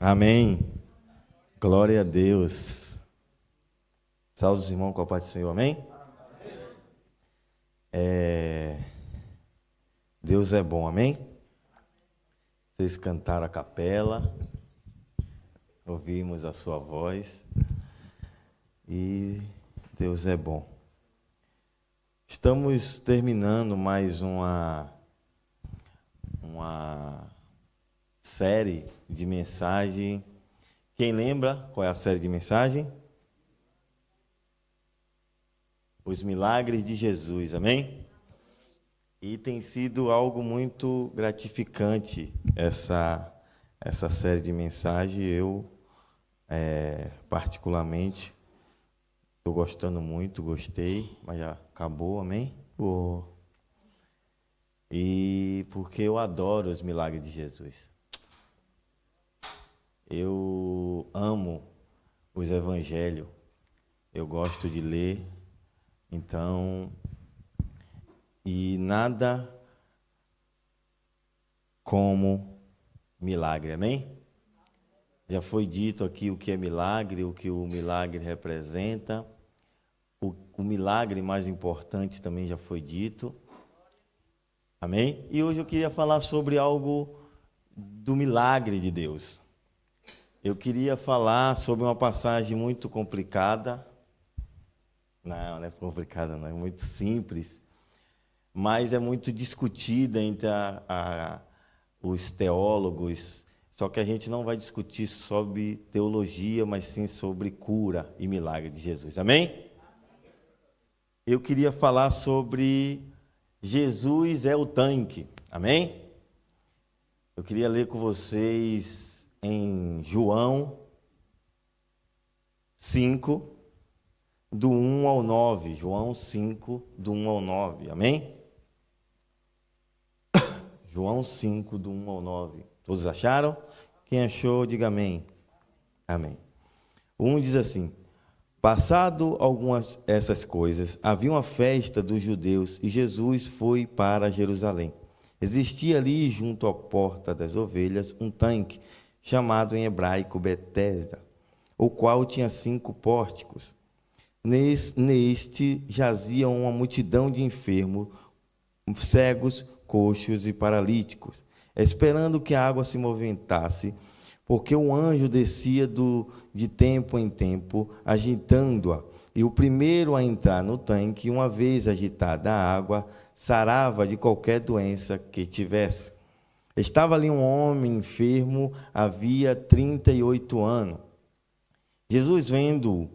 Amém. Glória a Deus. Salve os irmãos com a paz do Senhor, amém? Deus é bom, amém? Vocês cantaram a capela, ouvimos a sua voz e Deus é bom. Estamos terminando mais uma série de mensagem. Quem lembra qual é a série de mensagem? Os milagres de Jesus, amém? E tem sido algo muito gratificante essa série de mensagens. Eu, particularmente, estou gostando muito, gostei, mas já acabou, amém? E porque eu adoro os milagres de Jesus. Eu amo os evangelhos, eu gosto de ler, então, e nada como milagre, amém? Já foi dito aqui o que é milagre, o que o milagre representa, o milagre mais importante também já foi dito, amém? E hoje eu queria falar sobre algo do milagre de Deus. Eu queria falar sobre uma passagem muito complicada. Não é complicada, não, é muito simples, mas é muito discutida entre os teólogos. Só que a gente não vai discutir sobre teologia, mas sim sobre cura e milagre de Jesus. Amém? Eu queria falar sobre Jesus é o tanque. Amém? Eu queria ler com vocês em João 5, do 1 ao 9. João 5, do 1 ao 9. Amém? João 5, do 1 ao 9. Todos acharam? Quem achou, diga amém. Amém. O 1 diz assim: passado algumas essas coisas, havia uma festa dos judeus e Jesus foi para Jerusalém. Existia ali, junto à porta das ovelhas, um tanque, chamado em hebraico Betesda, o qual tinha 5 pórticos. Neste jazia uma multidão de enfermos, cegos, coxos e paralíticos, esperando que a água se movimentasse, porque o anjo descia de tempo em tempo, agitando-a. E o primeiro a entrar no tanque, uma vez agitada a água, sarava de qualquer doença que tivesse. Estava ali um homem enfermo, havia 38 anos. Jesus, vendo-o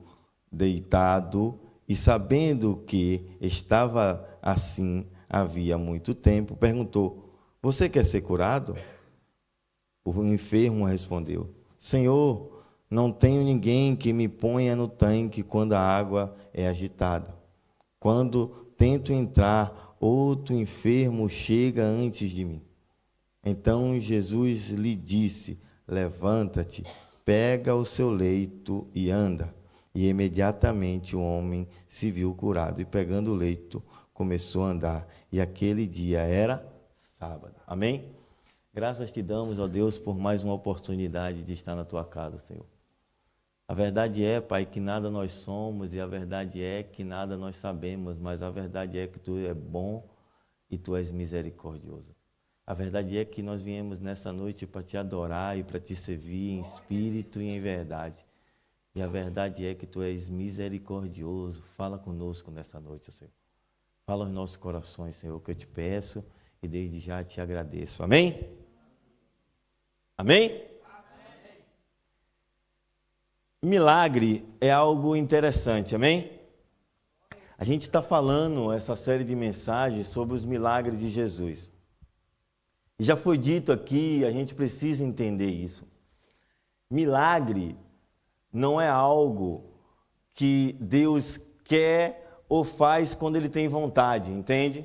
deitado e sabendo que estava assim havia muito tempo, perguntou: você quer ser curado? O enfermo respondeu: Senhor, não tenho ninguém que me ponha no tanque quando a água é agitada. Quando tento entrar, outro enfermo chega antes de mim. Então Jesus lhe disse: levanta-te, pega o seu leito e anda. E imediatamente o homem se viu curado, e pegando o leito, começou a andar. E aquele dia era sábado. Amém? Graças te damos, ó Deus, por mais uma oportunidade de estar na tua casa, Senhor. A verdade é, Pai, que nada nós somos, e a verdade é que nada nós sabemos, mas a verdade é que tu é bom e tu és misericordioso. A verdade é que nós viemos nessa noite para te adorar e para te servir em espírito e em verdade. E a verdade é que tu és misericordioso. Fala conosco nessa noite, Senhor. Fala aos nossos corações, Senhor, que eu te peço e desde já te agradeço. Amém? Amém? Amém. Milagre é algo interessante, amém? A gente está falando essa série de mensagens sobre os milagres de Jesus. E já foi dito aqui, a gente precisa entender isso. Milagre não é algo que Deus quer ou faz quando Ele tem vontade, entende?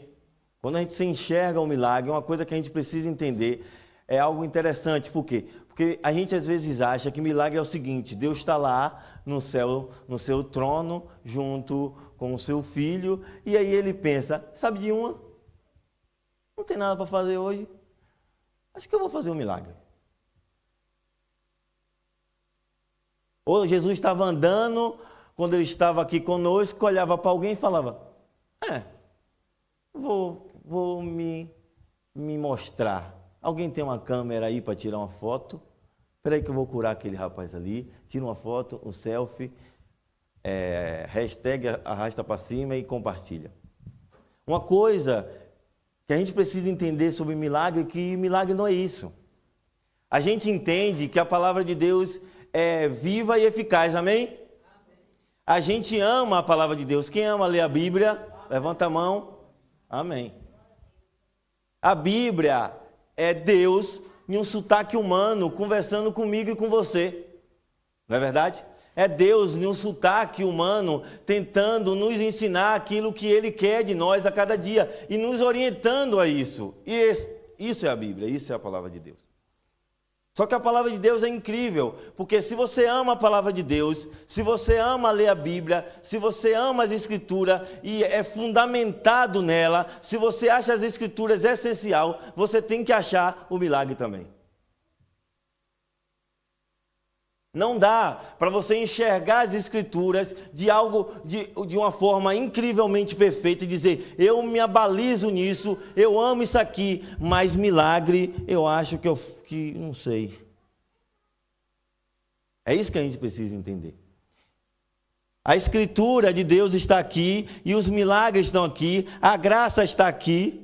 Quando a gente se enxerga um milagre, é uma coisa que a gente precisa entender, é algo interessante. Por quê? Porque a gente às vezes acha que milagre é o seguinte: Deus está lá no céu, no seu trono, junto com o seu filho, e aí Ele pensa, sabe de uma? Não tem nada para fazer hoje. Acho que eu vou fazer um milagre. Ou Jesus estava andando, quando ele estava aqui conosco, olhava para alguém e falava, vou me mostrar. Alguém tem uma câmera aí para tirar uma foto? Espera aí que eu vou curar aquele rapaz ali. Tira uma foto, um selfie, hashtag arrasta para cima e compartilha. Uma coisa que a gente precisa entender sobre milagre é que milagre não é isso. A gente entende que a palavra de Deus é viva e eficaz, amém? A gente ama a palavra de Deus. Quem ama ler a Bíblia, levanta a mão. Amém. A Bíblia é Deus em um sotaque humano conversando comigo e com você. Não é verdade? É Deus em um sotaque humano tentando nos ensinar aquilo que Ele quer de nós a cada dia e nos orientando a isso. E isso é a Bíblia, isso é a palavra de Deus. Só que a palavra de Deus é incrível, porque se você ama a palavra de Deus, se você ama ler a Bíblia, se você ama as Escrituras e é fundamentado nela, se você acha as Escrituras essencial, você tem que achar o milagre também. Não dá para você enxergar as Escrituras de uma forma incrivelmente perfeita e dizer, eu me abalizo nisso, eu amo isso aqui, mas milagre eu acho que não sei. É isso que a gente precisa entender. A Escritura de Deus está aqui e os milagres estão aqui, a graça está aqui.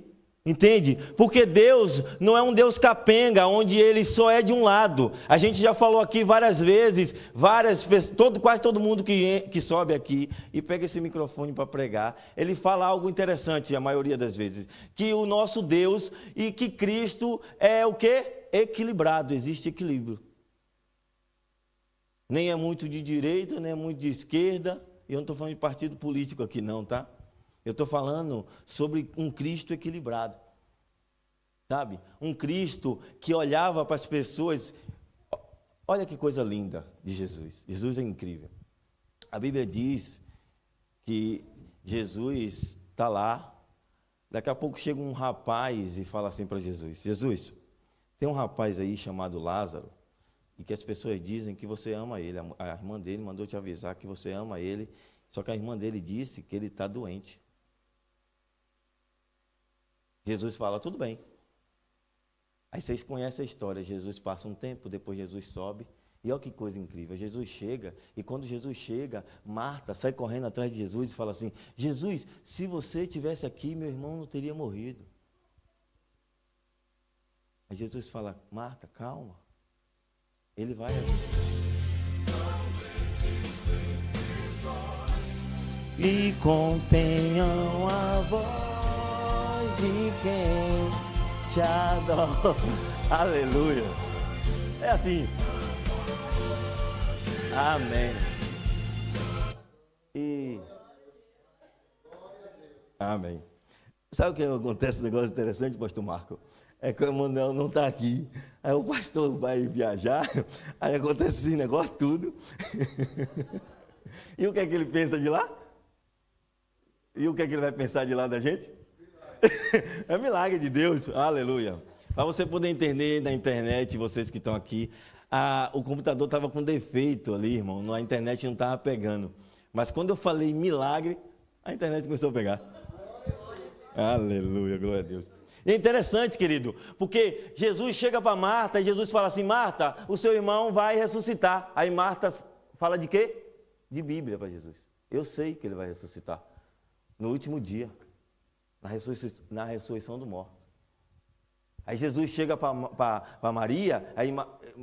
Entende? Porque Deus não é um Deus capenga, onde Ele só é de um lado. A gente já falou aqui várias vezes, quase todo mundo que sobe aqui e pega esse microfone para pregar, ele fala algo interessante, a maioria das vezes, que o nosso Deus e que Cristo é o quê? Equilibrado, existe equilíbrio. Nem é muito de direita, nem é muito de esquerda, e eu não estou falando de partido político aqui não, tá? Eu estou falando sobre um Cristo equilibrado, sabe? Um Cristo que olhava para as pessoas. Olha que coisa linda de Jesus. Jesus é incrível. A Bíblia diz que Jesus está lá. Daqui a pouco chega um rapaz e fala assim para Jesus: Jesus, tem um rapaz aí chamado Lázaro, e que as pessoas dizem que você ama ele. A irmã dele mandou te avisar que você ama ele, só que a irmã dele disse que ele está doente. Jesus fala, tudo bem. Aí vocês conhecem a história, Jesus passa um tempo, depois Jesus sobe, e olha que coisa incrível, Jesus chega, e quando Jesus chega, Marta sai correndo atrás de Jesus e fala assim, Jesus, se você estivesse aqui, meu irmão não teria morrido. Aí Jesus fala, Marta, calma, ele vai... E contenham a voz de quem te adora. Aleluia. É assim. Amém. Amém. Sabe o que acontece? Um negócio interessante, pastor Marco? É que o Emanuel não está aqui. Aí o pastor vai viajar. Aí acontece esse negócio tudo. E o que é que ele pensa de lá? E o que é que ele vai pensar de lá da gente? É milagre de Deus, aleluia. Para você poder entender na internet, vocês que estão aqui, o computador estava com defeito ali, irmão, a internet não estava pegando. Mas quando eu falei milagre, a internet começou a pegar. Aleluia, glória a Deus. E é interessante, querido, porque Jesus chega para Marta e Jesus fala assim, Marta, o seu irmão vai ressuscitar. Aí Marta fala de quê? De Bíblia para Jesus. Eu sei que ele vai ressuscitar no último dia. Na ressurreição do morto. Aí Jesus chega para Maria, aí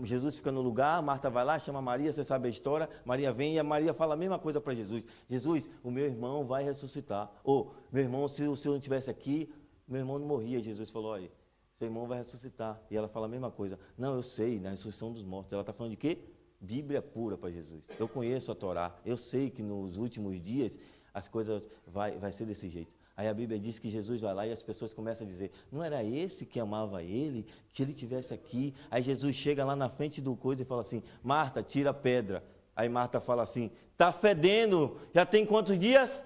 Jesus fica no lugar, Marta vai lá, chama Maria, você sabe a história, Maria vem e a Maria fala a mesma coisa para Jesus. Jesus, o meu irmão vai ressuscitar. Ou, meu irmão, se o senhor não estivesse aqui, meu irmão não morria. Jesus falou, olha, seu irmão vai ressuscitar. E ela fala a mesma coisa. Não, eu sei, na ressurreição dos mortos. Ela está falando de quê? Bíblia pura para Jesus. Eu conheço a Torá, eu sei que nos últimos dias as coisas vai ser desse jeito. Aí a Bíblia diz que Jesus vai lá e as pessoas começam a dizer, não era esse que amava ele, que ele estivesse aqui? Aí Jesus chega lá na frente do coisa e fala assim, Marta, tira a pedra. Aí Marta fala assim, está fedendo, já tem quantos dias?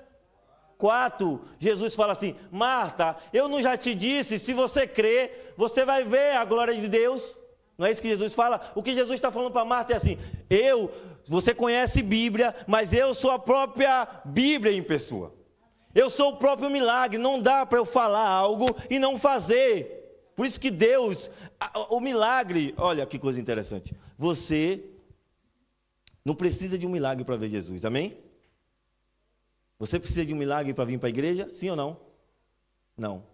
4. Jesus fala assim, Marta, eu não já te disse, se você crer, você vai ver a glória de Deus. Não é isso que Jesus fala? O que Jesus está falando para Marta é assim: você conhece Bíblia, mas eu sou a própria Bíblia em pessoa. Eu sou o próprio milagre. Não dá para eu falar algo e não fazer. Por isso que Deus, o milagre, olha que coisa interessante. Você não precisa de um milagre para ver Jesus, amém? Você precisa de um milagre para vir para a igreja? Sim ou não? Não.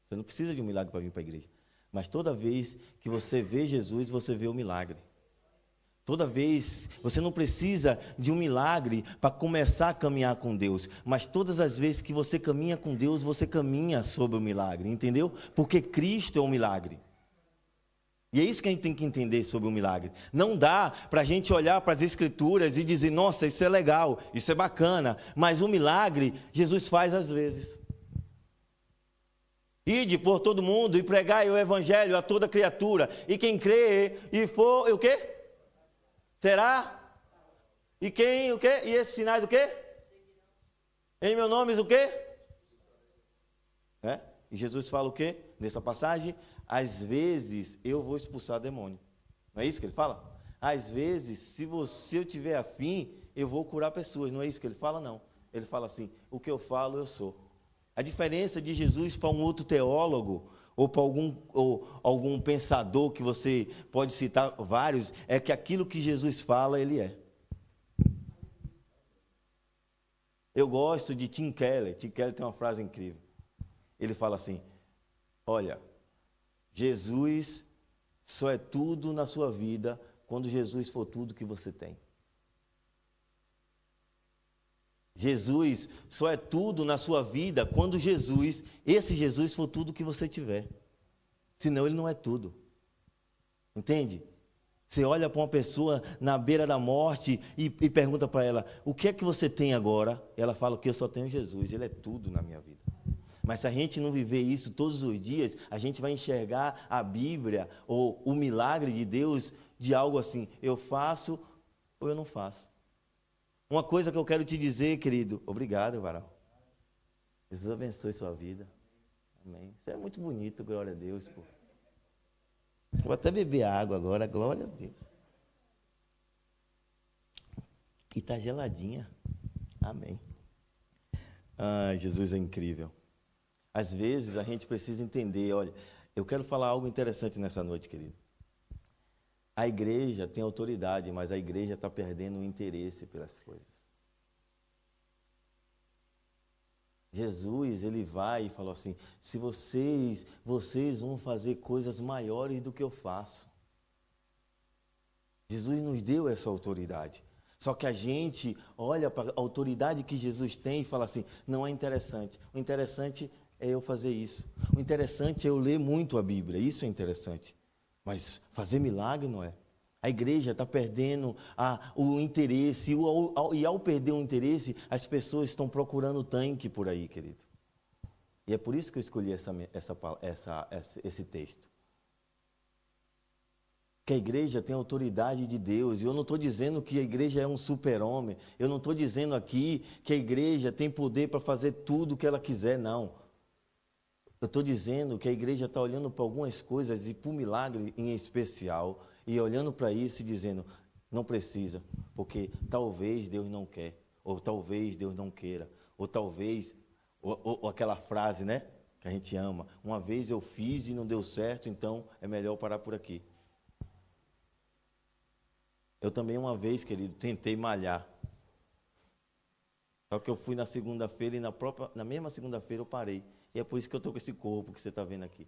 Você não precisa de um milagre para vir para a igreja. Mas toda vez que você vê Jesus, você vê o milagre. Toda vez, você não precisa de um milagre para começar a caminhar com Deus. Mas todas as vezes que você caminha com Deus, você caminha sobre o milagre, entendeu? Porque Cristo é um milagre. E é isso que a gente tem que entender sobre o milagre. Não dá para a gente olhar para as Escrituras e dizer, nossa, isso é legal, isso é bacana. Mas o milagre, Jesus faz às vezes. Ide por todo mundo e pregai o evangelho a toda criatura. E quem crê e for, o quê? Será? E quem, o quê? E esses sinais, o quê? Em meu nome, o quê? E Jesus fala o quê? Nessa passagem, às vezes eu vou expulsar demônio. Não é isso que ele fala? Às vezes, se eu tiver afim, eu vou curar pessoas. Não é isso que ele fala? Não. Ele fala assim, o que eu falo, eu sou. A diferença de Jesus para um outro teólogo, ou para algum pensador, que você pode citar vários, é que aquilo que Jesus fala, ele é. Eu gosto de Tim Keller. Tim Keller tem uma frase incrível. Ele fala assim, olha, Jesus só é tudo na sua vida quando Jesus for tudo que você tem. Jesus só é tudo na sua vida quando esse Jesus for tudo que você tiver. Senão ele não é tudo. Entende? Você olha para uma pessoa na beira da morte e pergunta para ela, o que é que você tem agora? Ela fala que eu só tenho Jesus, ele é tudo na minha vida. Mas se a gente não viver isso todos os dias, a gente vai enxergar a Bíblia ou o milagre de Deus de algo assim, eu faço ou eu não faço. Uma coisa que eu quero te dizer, querido, obrigado, Varal. Jesus abençoe sua vida. Amém. Isso é muito bonito, glória a Deus. Pô. Vou até beber água agora, glória a Deus. E está geladinha. Amém. Jesus é incrível. Às vezes a gente precisa entender, olha, eu quero falar algo interessante nessa noite, querido. A igreja tem autoridade, mas a igreja está perdendo o interesse pelas coisas. Jesus, ele vai e falou assim, se vocês vão fazer coisas maiores do que eu faço. Jesus nos deu essa autoridade. Só que a gente olha para a autoridade que Jesus tem e fala assim, não é interessante. O interessante é eu fazer isso. O interessante é eu ler muito a Bíblia. Isso é interessante. Mas fazer milagre não é. A igreja está perdendo o interesse. E ao perder o interesse, as pessoas estão procurando tanque por aí, querido. E é por isso que eu escolhi esse texto. Que a igreja tem autoridade de Deus. E eu não estou dizendo que a igreja é um super-homem. Eu não estou dizendo aqui que a igreja tem poder para fazer tudo o que ela quiser, não. Eu estou dizendo que a igreja está olhando para algumas coisas e para o milagre em especial, e olhando para isso e dizendo, não precisa, porque talvez Deus não quer, ou talvez Deus não queira, ou talvez, ou aquela frase, né, que a gente ama, uma vez eu fiz e não deu certo, então é melhor parar por aqui. Eu também uma vez, querido, tentei malhar. Só que eu fui na segunda-feira e na mesma segunda-feira eu parei. E é por isso que eu estou com esse corpo que você está vendo aqui.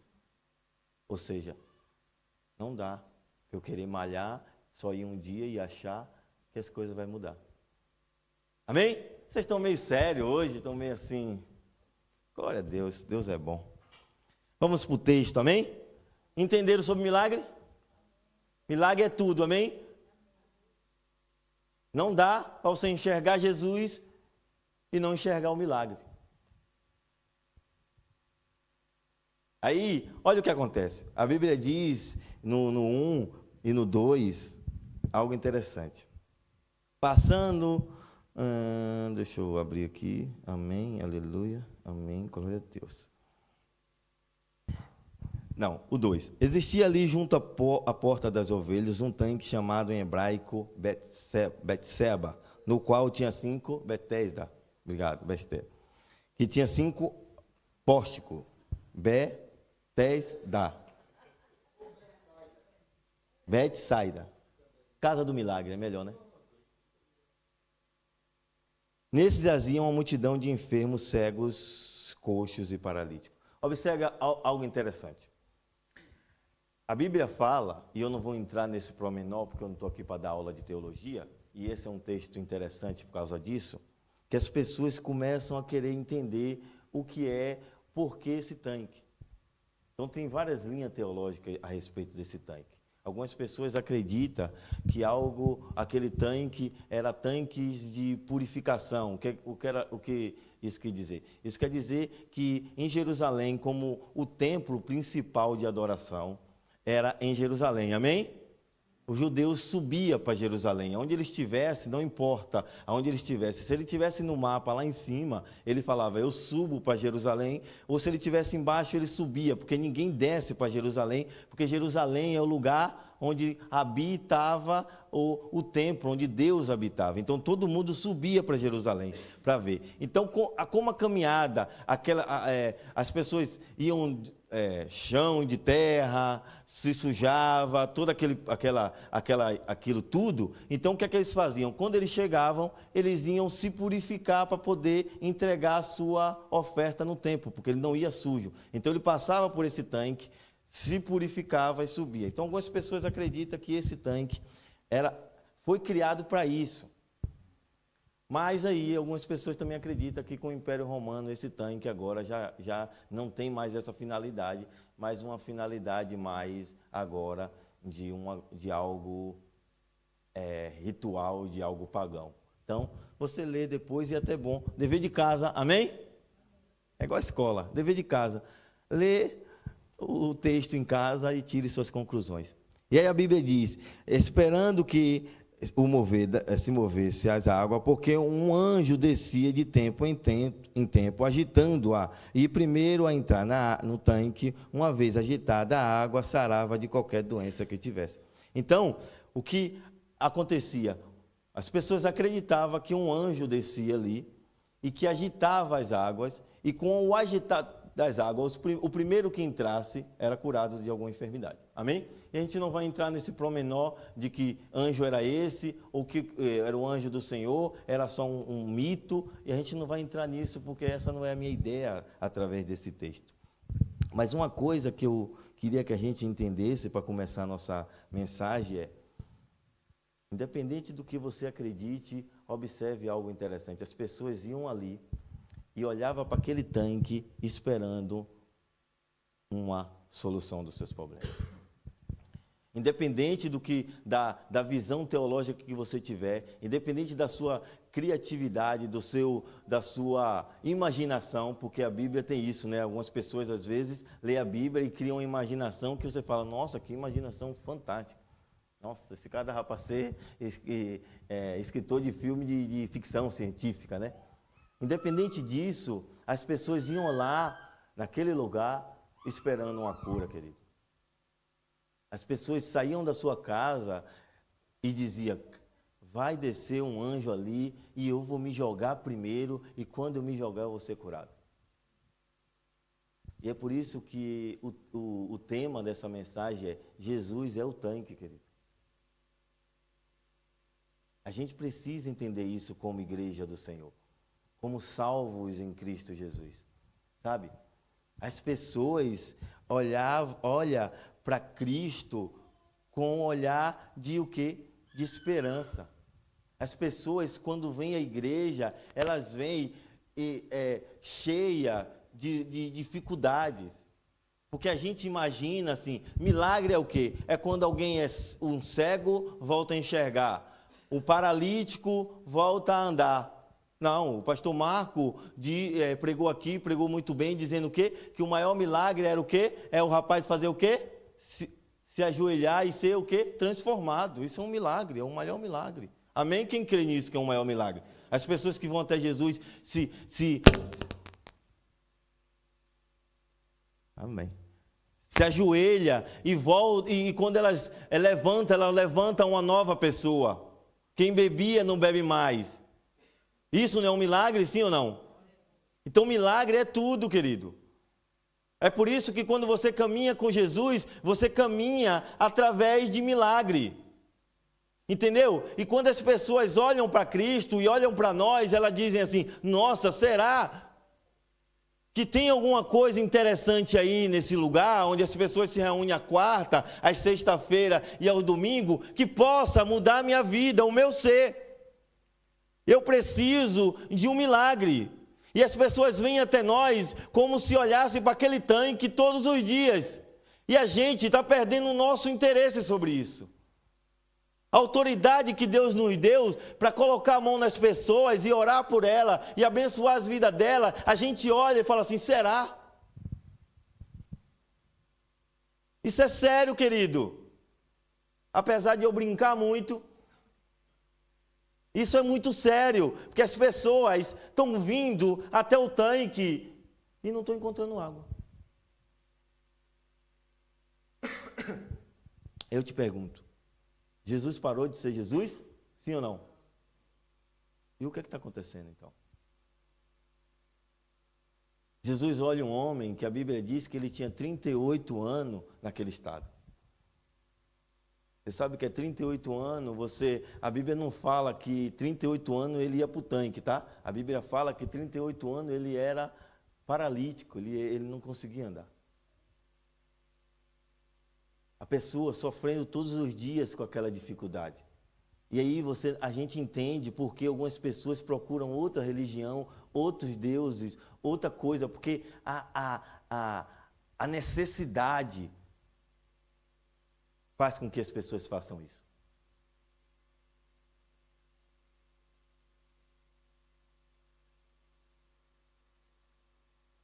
Ou seja, não dá eu querer malhar, só ir um dia e achar que as coisas vão mudar. Amém? Vocês estão meio sérios hoje, estão meio assim. Glória a Deus, Deus é bom. Vamos para o texto, amém? Entenderam sobre milagre? Milagre é tudo, amém? Não dá para você enxergar Jesus e não enxergar o milagre. Aí, olha o que acontece. A Bíblia diz no 1 e no 2 algo interessante. Passando, deixa eu abrir aqui. Amém, aleluia, amém, glória a Deus. Não, o 2. Existia ali junto à porta das ovelhas um tanque chamado em hebraico Betseba, no qual tinha 5 Betesda. Obrigado, Betesda. Que tinha 5 pórticos. Betesda. Betsaida. Casa do milagre, é melhor, né? Nesses jazia uma multidão de enfermos, cegos, coxos e paralíticos. Observe algo interessante. A Bíblia fala, e eu não vou entrar nesse pormenor, porque eu não estou aqui para dar aula de teologia, e esse é um texto interessante por causa disso, que as pessoas começam a querer entender o que é, por que esse tanque. Então, tem várias linhas teológicas a respeito desse tanque. Algumas pessoas acreditam que aquele tanque era tanques de purificação. O que isso quer dizer? Isso quer dizer que em Jerusalém, como o templo principal de adoração, era em Jerusalém, amém? Os judeus subiam para Jerusalém, onde ele estivesse, não importa aonde ele estivesse. Se ele estivesse no mapa lá em cima, ele falava, eu subo para Jerusalém, ou se ele estivesse embaixo, ele subia, porque ninguém desce para Jerusalém, porque Jerusalém é o lugar onde habitava o templo, onde Deus habitava. Então, todo mundo subia para Jerusalém para ver. Então, como a caminhada, as pessoas iam chão de terra, se sujava, todo aquilo tudo. Então, o que é que eles faziam? Quando eles chegavam, eles iam se purificar para poder entregar a sua oferta no templo, porque ele não ia sujo. Então, ele passava por esse tanque, se purificava e subia. Então, algumas pessoas acreditam que esse tanque foi criado para isso. Mas aí, algumas pessoas também acreditam que com o Império Romano, esse tanque agora já não tem mais essa finalidade, mas uma finalidade mais agora de algo ritual, de algo pagão. Então, você lê depois e é até bom. Dever de casa, amém? É igual a escola, dever de casa. Lê o texto em casa e tire suas conclusões. E aí a Bíblia diz, esperando que se movesse as águas, porque um anjo descia de tempo em tempo, agitando-a, e primeiro a entrar no tanque, uma vez agitada a água, sarava de qualquer doença que tivesse. Então, o que acontecia? As pessoas acreditavam que um anjo descia ali, e que agitava as águas, e com o agitar das águas, o primeiro que entrasse era curado de alguma enfermidade. Amém? E a gente não vai entrar nesse promenor de que anjo era esse, ou que era o anjo do Senhor, era só um mito, e a gente não vai entrar nisso, porque essa não é a minha ideia através desse texto. Mas uma coisa que eu queria que a gente entendesse para começar a nossa mensagem é, independente do que você acredite, observe algo interessante. As pessoas iam ali e olhavam para aquele tanque esperando uma solução dos seus problemas. Independente da visão teológica que você tiver, independente da sua criatividade, da sua imaginação, porque a Bíblia tem isso, né? Algumas pessoas, às vezes, lêem a Bíblia e criam uma imaginação que você fala, nossa, que imaginação fantástica. Nossa, esse cara dava para ser escritor de filme de ficção científica, né? Independente disso, as pessoas iam lá, naquele lugar, esperando uma cura, querido. As pessoas saíam da sua casa e diziam, vai descer um anjo ali e eu vou me jogar primeiro e quando eu me jogar eu vou ser curado. E é por isso que o tema dessa mensagem é Jesus é o tanque, querido. A gente precisa entender isso como igreja do Senhor, como salvos em Cristo Jesus, sabe? As pessoas olham para Cristo com um olhar de o quê? De esperança. As pessoas, quando vêm à igreja, elas vêm cheia de dificuldades. Porque a gente imagina assim, milagre é o quê? É quando alguém um cego volta a enxergar, o paralítico volta a andar. Não, o pastor Marco pregou aqui, pregou muito bem, dizendo o quê? Que o maior milagre era o quê? É o rapaz fazer o quê? Se ajoelhar e ser o quê? Transformado. Isso é um milagre, é um maior milagre. Amém? Quem crê nisso que é um maior milagre? As pessoas que vão até Jesus Amém. se ajoelha e volta, e quando ela levanta uma nova pessoa. Quem bebia não bebe mais. Isso não é um milagre, sim ou não? Então milagre é tudo, querido. É por isso que quando você caminha com Jesus, você caminha através de milagre. Entendeu? E quando as pessoas olham para Cristo e olham para nós, elas dizem assim: nossa, será que tem alguma coisa interessante aí nesse lugar, onde as pessoas se reúnem à quarta, às sexta-feira e ao domingo, que possa mudar a minha vida, o meu ser? Eu preciso de um milagre. E as pessoas vêm até nós como se olhassem para aquele tanque todos os dias. E a gente está perdendo o nosso interesse sobre isso. A autoridade que Deus nos deu para colocar a mão nas pessoas e orar por ela e abençoar as vidas dela, a gente olha e fala assim: será? Isso é sério, querido. Apesar de eu brincar muito, isso é muito sério, porque as pessoas estão vindo até o tanque e não estão encontrando água. Eu te pergunto, Jesus parou de ser Jesus? Sim ou não? E o que está acontecendo então? Jesus olha um homem que a Bíblia diz que ele tinha 38 anos naquele estado. Você sabe que é 38 anos, a Bíblia não fala que 38 anos ele ia para o tanque, tá? A Bíblia fala que 38 anos ele era paralítico, ele não conseguia andar. A pessoa sofrendo todos os dias com aquela dificuldade. E aí a gente entende porque algumas pessoas procuram outra religião, outros deuses, outra coisa, porque a necessidade faz com que as pessoas façam isso.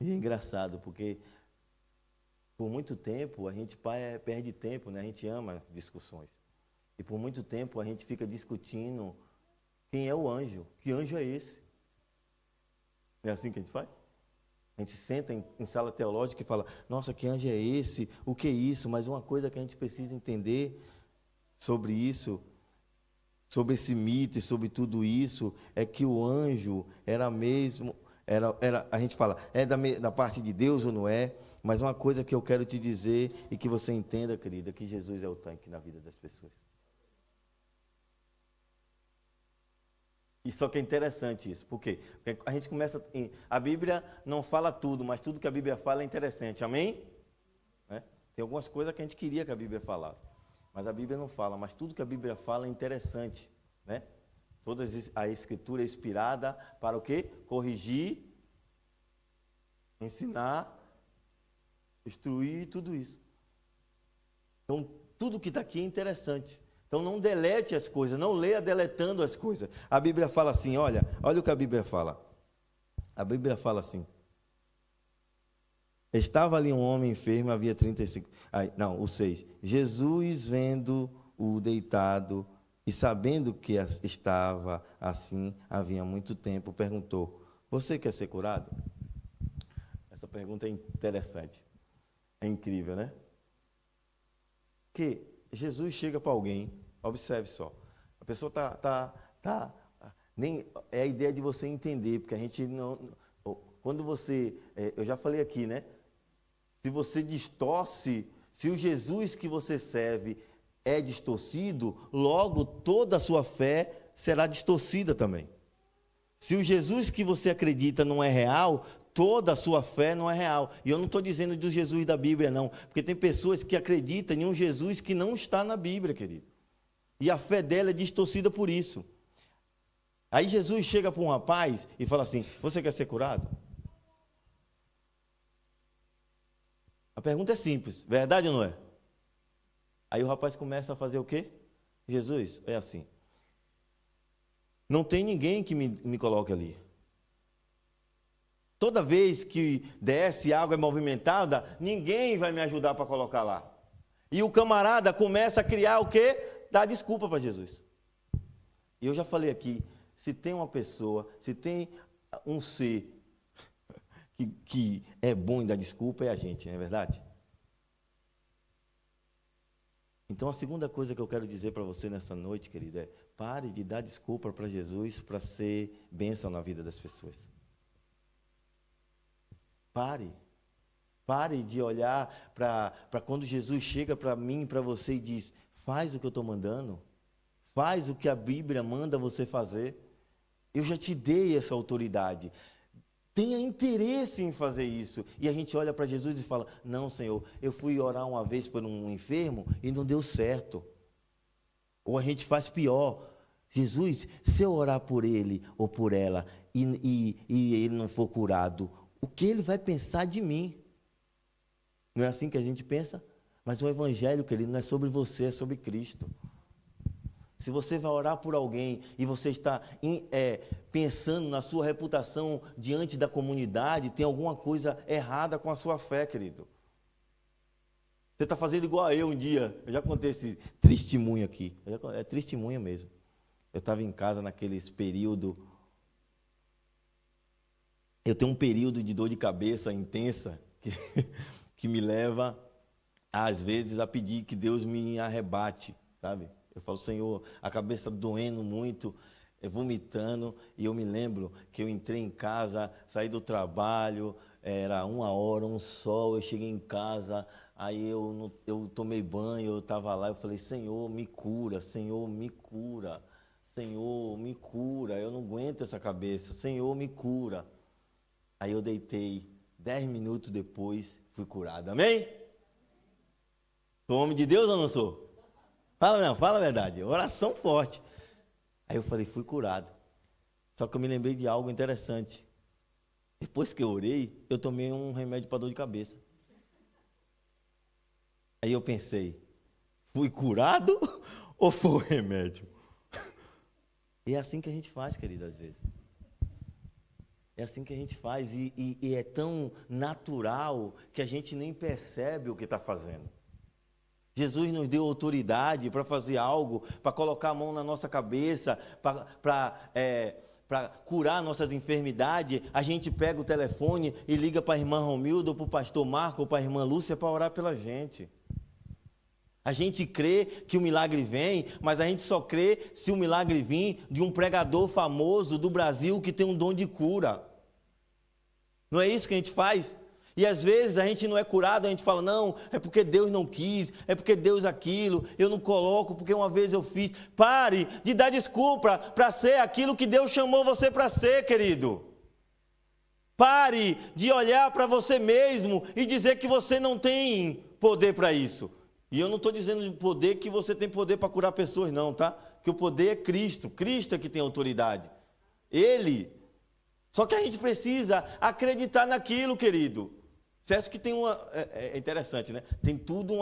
E é engraçado, porque por muito tempo a gente perde tempo, né? A gente ama discussões. E por muito tempo a gente fica discutindo quem é o anjo. Que anjo é esse? Não é assim que a gente faz? A gente senta em sala teológica e fala: nossa, que anjo é esse? O que é isso? Mas uma coisa que a gente precisa entender sobre isso, sobre esse mito e sobre tudo isso, é que o anjo era mesmo, a gente fala, é da parte de Deus ou não é? Mas uma coisa que eu quero te dizer e que você entenda, querida, que Jesus é o tanque na vida das pessoas. E só que é interessante isso. Por quê? Porque a gente começa... A Bíblia não fala tudo, mas tudo que a Bíblia fala é interessante. Amém? Né? Tem algumas coisas que a gente queria que a Bíblia falasse. Mas a Bíblia não fala. Mas tudo que a Bíblia fala é interessante. Né? Toda a Escritura é inspirada para o quê? Corrigir, ensinar, instruir, tudo isso. Então, tudo que está aqui é interessante. Então, não delete as coisas, não leia deletando as coisas. A Bíblia fala assim, olha o que a Bíblia fala. A Bíblia fala assim: estava ali um homem enfermo, havia 35... o 6. Jesus, vendo-o deitado e sabendo que estava assim havia muito tempo, perguntou: você quer ser curado? Essa pergunta é interessante. É incrível, né? Que Jesus chega para alguém, observe só, a pessoa nem é a ideia de você entender, porque a gente não, quando você, eu já falei aqui, né? Se você distorce, se o Jesus que você serve é distorcido, logo toda a sua fé será distorcida também. Se o Jesus que você acredita não é real, toda a sua fé não é real. E eu não estou dizendo do Jesus da Bíblia, não. Porque tem pessoas que acreditam em um Jesus que não está na Bíblia, querido. E a fé dela é distorcida por isso. Aí Jesus chega para um rapaz e fala assim: você quer ser curado? A pergunta é simples, verdade ou não é? Aí o rapaz começa a fazer o quê? Jesus, é assim: não tem ninguém que me coloque ali. Toda vez que desce água movimentada, ninguém vai me ajudar para colocar lá. E o camarada começa a criar o quê? Dar desculpa para Jesus. E eu já falei aqui, se tem uma pessoa, se tem um ser que é bom em dar desculpa, é a gente, não é verdade? Então, a segunda coisa que eu quero dizer para você nessa noite, querido, é pare de dar desculpa para Jesus para ser bênção na vida das pessoas. Pare. Pare de olhar para quando Jesus chega para mim e para você e diz, faz o que eu estou mandando. Faz o que a Bíblia manda você fazer. Eu já te dei essa autoridade. Tenha interesse em fazer isso. E a gente olha para Jesus e fala, não, Senhor, eu fui orar uma vez por um enfermo e não deu certo. Ou a gente faz pior. Jesus, se eu orar por ele ou por ela e ele não for curado, o que ele vai pensar de mim? Não é assim que a gente pensa? Mas o evangelho, querido, não é sobre você, é sobre Cristo. Se você vai orar por alguém e você está pensando na sua reputação diante da comunidade, tem alguma coisa errada com a sua fé, querido. Você está fazendo igual a eu um dia. Eu já contei esse testemunho aqui. É testemunho mesmo. Eu estava em casa naqueles períodos. Eu tenho um período de dor de cabeça intensa que me leva, às vezes, a pedir que Deus me arrebate, sabe? Eu falo, Senhor, a cabeça doendo muito, vomitando, e eu me lembro que eu entrei em casa, saí do trabalho, era 1h, um sol, eu cheguei em casa, aí eu tomei banho, eu estava lá, eu falei, Senhor, me cura, Senhor, me cura, Senhor, me cura, eu não aguento essa cabeça, Senhor, me cura. Aí eu deitei, 10 minutos depois, fui curado, amém? Sou homem de Deus ou não sou? Fala a verdade, oração forte. Aí eu falei, fui curado. Só que eu me lembrei de algo interessante. Depois que eu orei, eu tomei um remédio para dor de cabeça. Aí eu pensei, fui curado ou foi o remédio? E é assim que a gente faz, querido, às vezes. É assim que a gente faz e é tão natural que a gente nem percebe o que está fazendo. Jesus nos deu autoridade para fazer algo, para colocar a mão na nossa cabeça, para curar nossas enfermidades. A gente pega o telefone e liga para a irmã Romilda, para o pastor Marco, ou para a irmã Lúcia para orar pela gente. A gente crê que o milagre vem, mas a gente só crê se o milagre vir de um pregador famoso do Brasil que tem um dom de cura. Não é isso que a gente faz? E às vezes a gente não é curado, a gente fala, não, é porque Deus não quis, é porque Deus aquilo, eu não coloco, porque uma vez eu fiz. Pare de dar desculpa para ser aquilo que Deus chamou você para ser, querido. Pare de olhar para você mesmo e dizer que você não tem poder para isso. E eu não estou dizendo de poder que você tem poder para curar pessoas, não, tá? Que o poder é Cristo, Cristo é que tem autoridade. Ele. Só que a gente precisa acreditar naquilo, querido. Certo que tem é interessante, né? Tem tudo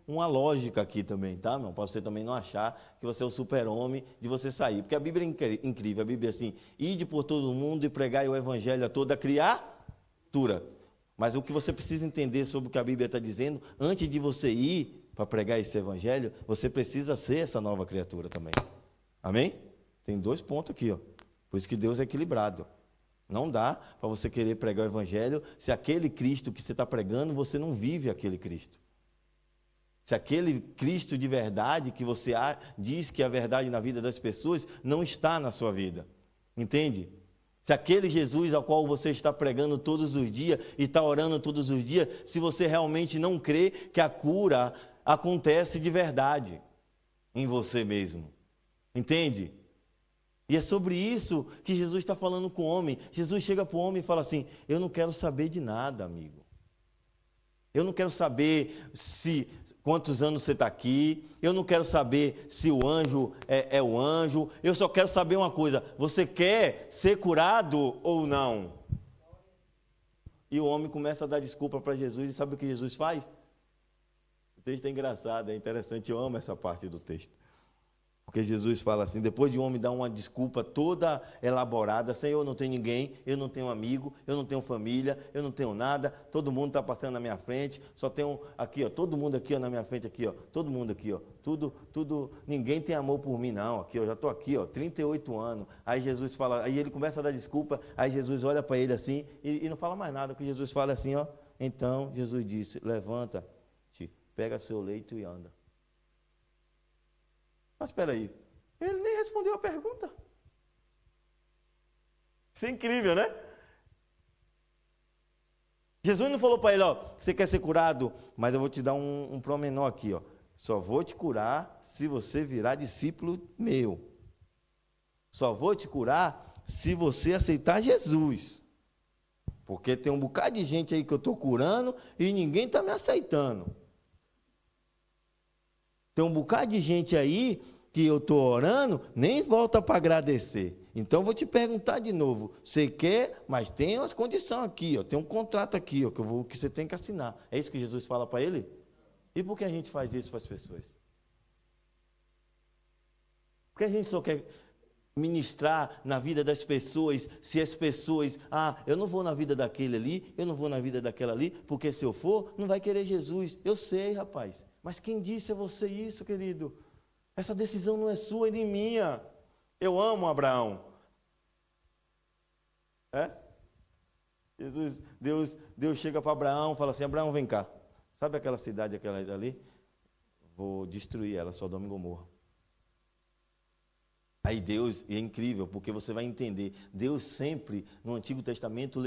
uma lógica aqui também, tá, meu? Para você também não achar que você é o super-homem de você sair. Porque a Bíblia é incrível. A Bíblia é assim, ide por todo mundo e pregai o evangelho a toda criatura. Mas o que você precisa entender sobre o que a Bíblia está dizendo, antes de você ir para pregar esse evangelho, você precisa ser essa nova criatura também. Amém? Tem 2 pontos aqui, ó. Por isso que Deus é equilibrado. Não dá para você querer pregar o evangelho se aquele Cristo que você está pregando, você não vive aquele Cristo. Se aquele Cristo de verdade que você diz que é a verdade na vida das pessoas, não está na sua vida. Entende? Se aquele Jesus ao qual você está pregando todos os dias e está orando todos os dias, se você realmente não crê que a cura acontece de verdade em você mesmo. Entende? E é sobre isso que Jesus está falando com o homem. Jesus chega para o homem e fala assim, eu não quero saber de nada, amigo. Eu não quero saber quantos anos você está aqui. Eu não quero saber se o anjo é o anjo. Eu só quero saber uma coisa, você quer ser curado ou não? E o homem começa a dar desculpa para Jesus e sabe o que Jesus faz? O texto é engraçado, é interessante, eu amo essa parte do texto. Porque Jesus fala assim, depois de um homem dar uma desculpa toda elaborada, Senhor, eu não tenho ninguém, eu não tenho amigo, eu não tenho família, eu não tenho nada, todo mundo está passando na minha frente, só tenho aqui, ó, todo mundo aqui ó, na minha frente, aqui, ó, todo mundo aqui, ó, tudo, ninguém tem amor por mim não, aqui, eu já estou aqui, ó, 38 anos, aí Jesus fala, aí ele começa a dar desculpa, aí Jesus olha para ele assim, e não fala mais nada, porque Jesus fala assim, ó, então Jesus disse, levanta-te, pega seu leito e anda. Mas espera aí, ele nem respondeu a pergunta. Isso é incrível, né? Jesus não falou para ele, ó, você quer ser curado, mas eu vou te dar um promenor aqui, ó. Só vou te curar se você virar discípulo meu. Só vou te curar se você aceitar Jesus. Porque tem um bocado de gente aí que eu estou curando e ninguém está me aceitando. Tem um bocado de gente aí que eu estou orando, nem volta para agradecer. Então, eu vou te perguntar de novo. Você quer, mas tem umas condições aqui, ó, tem um contrato aqui, ó, que você tem que assinar. É isso que Jesus fala para ele? E por que a gente faz isso para as pessoas? Porque a gente só quer ministrar na vida das pessoas, se as pessoas, eu não vou na vida daquele ali, eu não vou na vida daquela ali, porque se eu for, não vai querer Jesus. Eu sei, rapaz, mas quem disse a você isso, querido? Essa decisão não é sua e nem minha. Eu amo Abraão. Deus chega para Abraão e fala assim, Abraão, vem cá. Sabe aquela cidade, aquela ali? Vou destruir ela, Sodoma e Gomorra. Aí Deus, e é incrível, porque você vai entender, Deus sempre, no Antigo Testamento,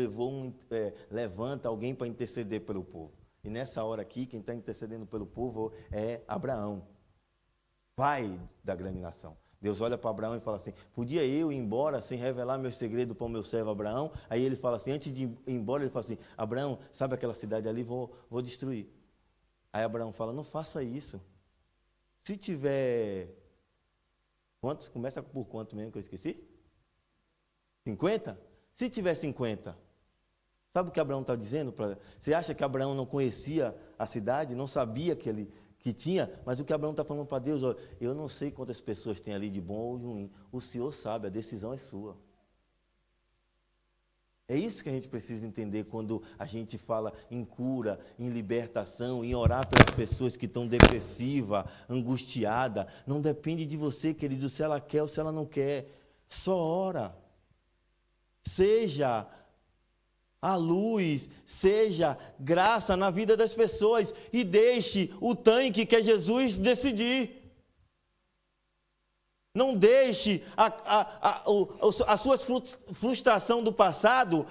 levanta alguém para interceder pelo povo. E nessa hora aqui, quem está intercedendo pelo povo é Abraão, pai da grande nação. Deus olha para Abraão e fala assim, podia eu ir embora sem revelar meu segredo para o meu servo Abraão? Aí ele fala assim, antes de ir embora, ele fala assim, Abraão, sabe aquela cidade ali? Vou destruir. Aí Abraão fala, não faça isso. Se tiver... Quantos? Começa por quanto mesmo que eu esqueci? 50? Se tiver 50, sabe o que Abraão está dizendo? Você acha que Abraão não conhecia a cidade, não sabia que tinha? Mas o que Abraão está falando para Deus, ó, eu não sei quantas pessoas tem ali de bom ou de ruim. O Senhor sabe, a decisão é sua. É isso que a gente precisa entender quando a gente fala em cura, em libertação, em orar pelas pessoas que estão depressivas, angustiadas. Não depende de você, querido, se ela quer ou se ela não quer. Só ora. Seja a luz, seja graça na vida das pessoas e deixe o tanque que é Jesus decidir. Não deixe a sua frustração do passado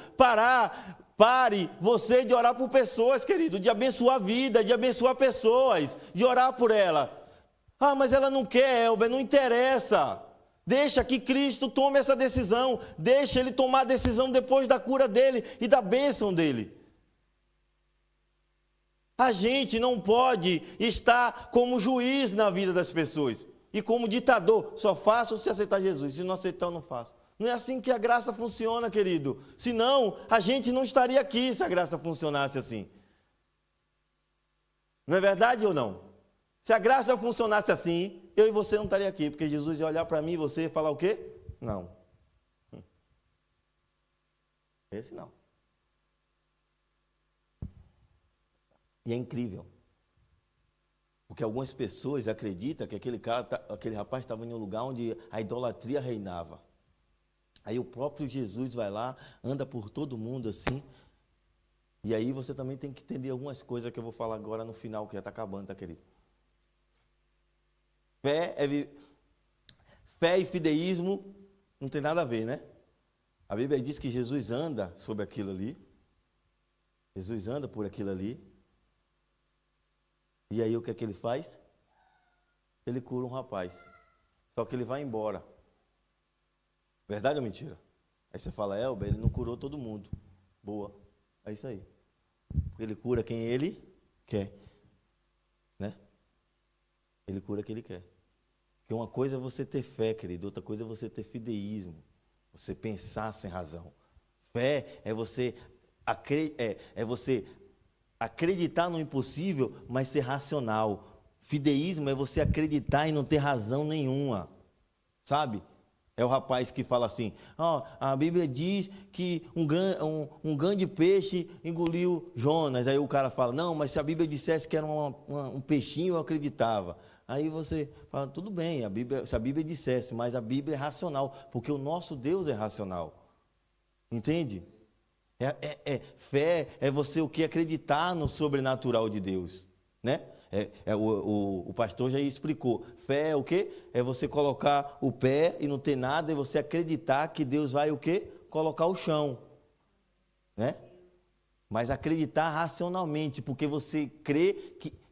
pare você de orar por pessoas, querido, de abençoar a vida, de abençoar pessoas, de orar por ela. Mas ela não quer, Elber, não interessa. Deixa que Cristo tome essa decisão, deixa Ele tomar a decisão depois da cura dele e da bênção dele. A gente não pode estar como juiz na vida das pessoas. E como ditador, só faço se aceitar Jesus. Se não aceitar, eu não faço. Não é assim que a graça funciona, querido. Senão, a gente não estaria aqui se a graça funcionasse assim. Não é verdade ou não? Se a graça funcionasse assim, eu e você não estaria aqui. Porque Jesus ia olhar para mim e você ia falar o quê? Não. Esse não. E é incrível. Porque algumas pessoas acreditam que aquele rapaz estava em um lugar onde a idolatria reinava. Aí o próprio Jesus vai lá, anda por todo mundo assim. E aí você também tem que entender algumas coisas que eu vou falar agora no final, que já está acabando, tá, querido? Fé e fideísmo não tem nada a ver, né? A Bíblia diz que Jesus anda sobre aquilo ali. Jesus anda por aquilo ali. E aí o que é que ele faz? Ele cura um rapaz. Só que ele vai embora. Verdade ou mentira? Aí você fala, Elber, ele não curou todo mundo. Boa. É isso aí. Porque ele cura quem ele quer. Né? Ele cura quem ele quer. Porque uma coisa é você ter fé, querido. Outra coisa é você ter fideísmo. Você pensar sem razão. Fé é você acreditar no impossível, mas ser racional. Fideísmo é você acreditar e não ter razão nenhuma. Sabe? É o rapaz que fala assim, a Bíblia diz que um grande peixe engoliu Jonas. Aí o cara fala, não, mas se a Bíblia dissesse que era um peixinho, eu acreditava. Aí você fala, tudo bem, se a Bíblia dissesse, mas a Bíblia é racional, porque o nosso Deus é racional. Entende? Fé é você o que acreditar no sobrenatural de Deus, né? O pastor já explicou. Fé é o quê? É você colocar o pé e não ter nada, e você acreditar que Deus vai o quê? Colocar o chão. Né? Mas acreditar racionalmente, porque você crê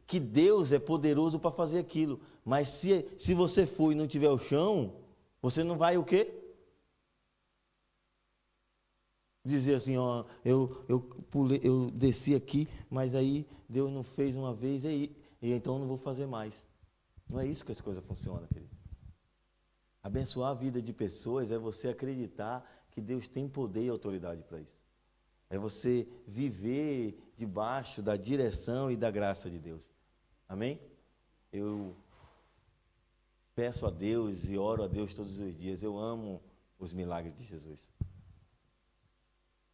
que Deus é poderoso para fazer aquilo. Mas se você for e não tiver o chão, você não vai o quê? Dizer assim, ó, eu desci aqui, mas aí Deus não fez uma vez, e então eu não vou fazer mais. Não é isso que as coisas funcionam, querido. Abençoar a vida de pessoas é você acreditar que Deus tem poder e autoridade para isso. É você viver debaixo da direção e da graça de Deus. Amém? Eu peço a Deus e oro a Deus todos os dias. Eu amo os milagres de Jesus.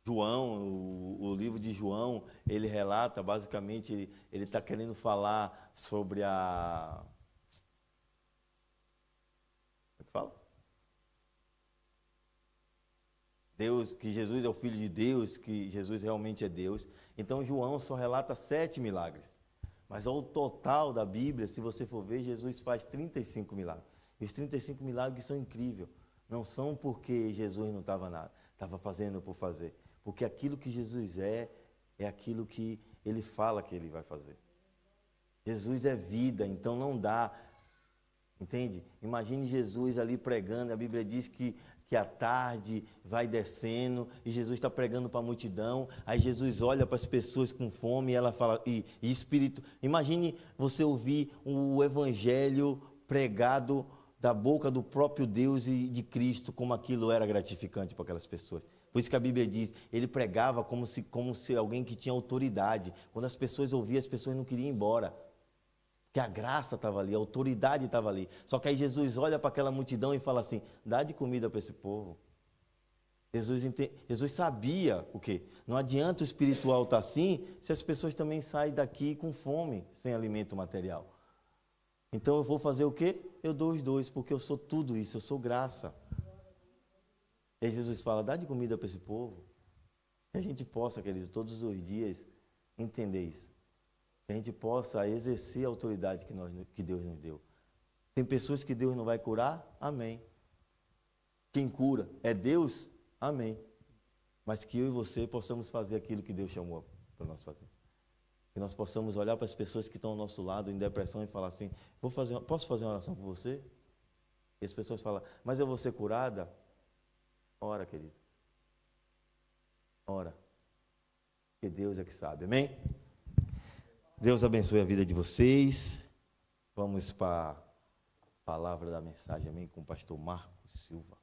João, o livro de João, ele relata, basicamente, ele está querendo falar sobre a... Como é que fala? Deus, que Jesus é o Filho de Deus, que Jesus realmente é Deus. Então, João só relata 7 milagres. Mas ao total da Bíblia, se você for ver, Jesus faz 35 milagres. E os 35 milagres são incríveis. Não são porque Jesus não estava fazendo por fazer. Porque aquilo que Jesus é aquilo que ele fala que ele vai fazer. Jesus é vida, então não dá. Entende? Imagine Jesus ali pregando, a Bíblia diz que a tarde vai descendo e Jesus está pregando para a multidão, aí Jesus olha para as pessoas com fome e ela fala, e espírito, imagine você ouvir o evangelho pregado da boca do próprio Deus e de Cristo, como aquilo era gratificante para aquelas pessoas. Por isso que a Bíblia diz, ele pregava como se alguém que tinha autoridade. Quando as pessoas ouviam, as pessoas não queriam ir embora. Que a graça estava ali, a autoridade estava ali. Só que aí Jesus olha para aquela multidão e fala assim, dá de comida para esse povo. Jesus sabia o quê? Não adianta o espiritual estar assim, se as pessoas também saem daqui com fome, sem alimento material. Então eu vou fazer o quê? Eu dou os dois, porque eu sou tudo isso, eu sou graça. E aí Jesus fala, dá de comida para esse povo. Que a gente possa, queridos, todos os dias entender isso. Que a gente possa exercer a autoridade que Deus nos deu. Tem pessoas que Deus não vai curar? Amém. Quem cura é Deus? Amém. Mas que eu e você possamos fazer aquilo que Deus chamou para nós fazer. Que nós possamos olhar para as pessoas que estão ao nosso lado em depressão e falar assim, posso fazer uma oração por você? E as pessoas falam, mas eu vou ser curada? Ora, querido. Ora. Porque Deus é que sabe. Amém? Deus abençoe a vida de vocês. Vamos para a palavra da mensagem, amém? Com o pastor Marcos Silva.